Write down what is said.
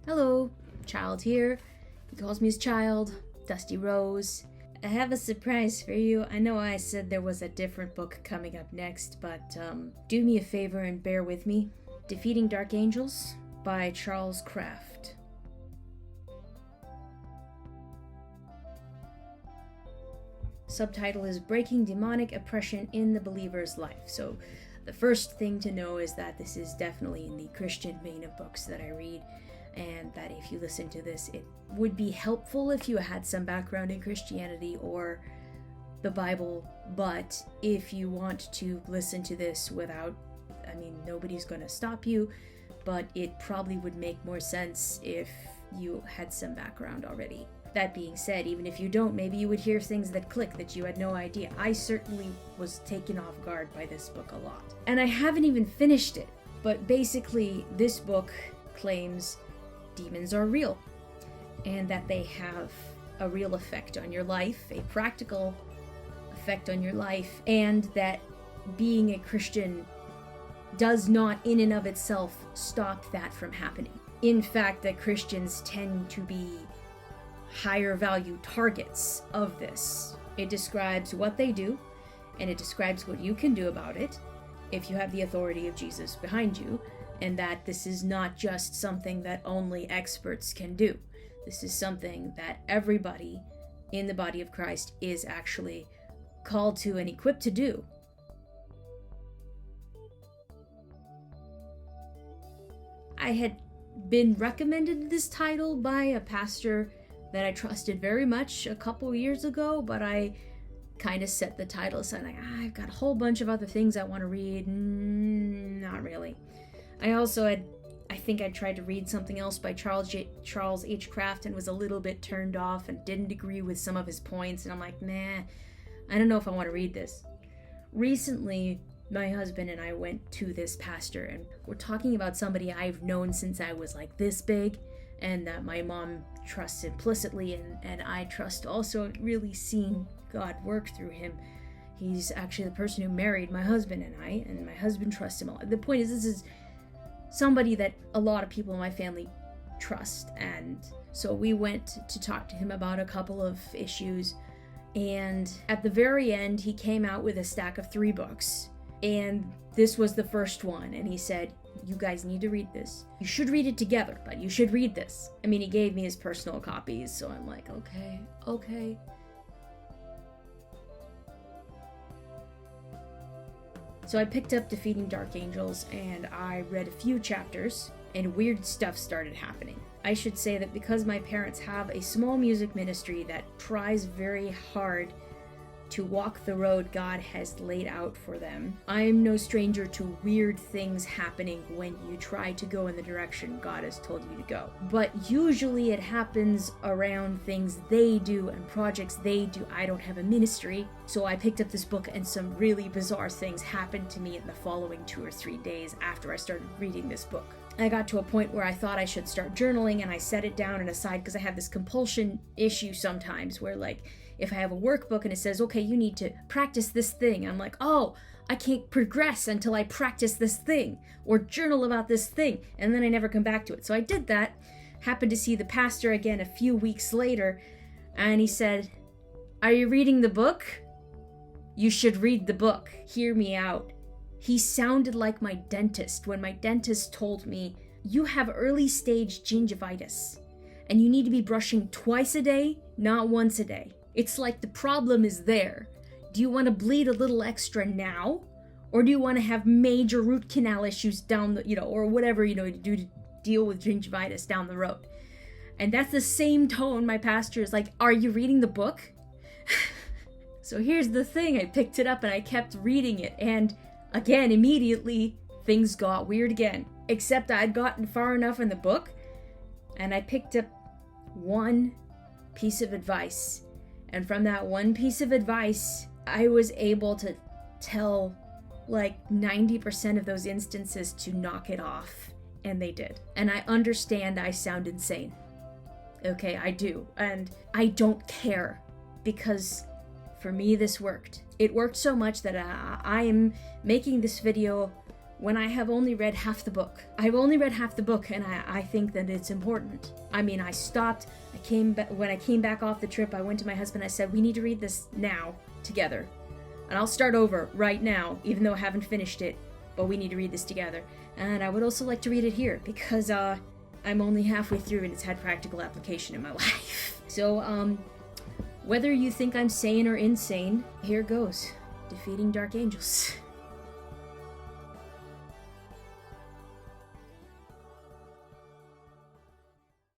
Hello, Child here. He calls me his child, Dusty Rose. I have a surprise for you. I know I said there was a different book coming up next, but do me a favor and bear with me. Defeating Dark Angels by Charles Kraft. Subtitle is Breaking Demonic Oppression in the Believer's Life. So the first thing to know is that this is definitely in the Christian vein of books that I read, and that if you listen to this, it would be helpful if you had some background in Christianity or the Bible. But if you want to listen to this without, nobody's going to stop you, but it probably would make more sense if you had some background already. That being said, even if you don't, maybe you would hear things that click that you had no idea. I certainly was taken off guard by this book a lot. And I haven't even finished it, but basically this book claims demons are real and that they have a real effect on your life, a practical effect on your life, and that being a Christian does not in and of itself stop that from happening. In fact, that Christians tend to be higher value targets of this. It describes what they do, and it describes what you can do about it if you have the authority of Jesus behind you, and that this is not just something that only experts can do. This is something that everybody in the body of Christ is actually called to and equipped to do. I had been recommended this title by a pastor that I trusted very much a couple years ago, but I kind of set the title aside, like, I've got a whole bunch of other things I want to read. Not really. I think I tried to read something else by Charles H. Kraft and was a little bit turned off and didn't agree with some of his points, and I'm like, I don't know if I want to read this. Recently, my husband and I went to this pastor, and we're talking about somebody I've known since I was like this big, and that my mom trusts implicitly, and I trust also, really seeing God work through him. He's actually the person who married my husband and my husband trusts him a lot. The point is, this is somebody that a lot of people in my family trust, and so we went to talk to him about a couple of issues, and at the very end, he came out with a stack of 3 books, and this was the first one, and he said, you guys need to read this. You should read it together, but you should read this. He gave me his personal copies, so I'm like, okay. So I picked up Defeating Dark Angels, and I read a few chapters, and weird stuff started happening. I should say that because my parents have a small music ministry that tries very hard to walk the road God has laid out for them, I am no stranger to weird things happening when you try to go in the direction God has told you to go. But usually it happens around things they do and projects they do. I don't have a ministry, so I picked up this book and some really bizarre things happened to me in the following 2 or 3 days after I started reading this book. I got to a point where I thought I should start journaling, and I set it down and aside because I have this compulsion issue sometimes where, like, if I have a workbook and it says, okay, you need to practice this thing, I'm like, oh, I can't progress until I practice this thing or journal about this thing, and then I never come back to it. So I did that, happened to see the pastor again a few weeks later, and he said, are you reading the book? You should read the book. Hear me out. He sounded like my dentist when my dentist told me, you have early stage gingivitis, and you need to be brushing twice a day, not once a day. It's like the problem is there. Do you want to bleed a little extra now? Or do you want to have major root canal issues down the, or whatever, to do to deal with gingivitis down the road? And that's the same tone my pastor is like, are you reading the book? So here's the thing, I picked it up and I kept reading it, and again, immediately, things got weird again. Except I'd gotten far enough in the book, and I picked up one piece of advice. And from that one piece of advice, I was able to tell like 90% of those instances to knock it off. And they did. And I understand I sound insane. Okay, I do. And I don't care, because for me, this worked. It worked so much that I am making this video when I have only read half the book. I've only read half the book, and I think that it's important. I mean, I stopped, when I came back off the trip, I went to my husband, I said, we need to read this now, together. And I'll start over right now, even though I haven't finished it, but we need to read this together. And I would also like to read it here, because, I'm only halfway through and it's had practical application in my life. So, whether you think I'm sane or insane, here goes. Defeating Dark Angels.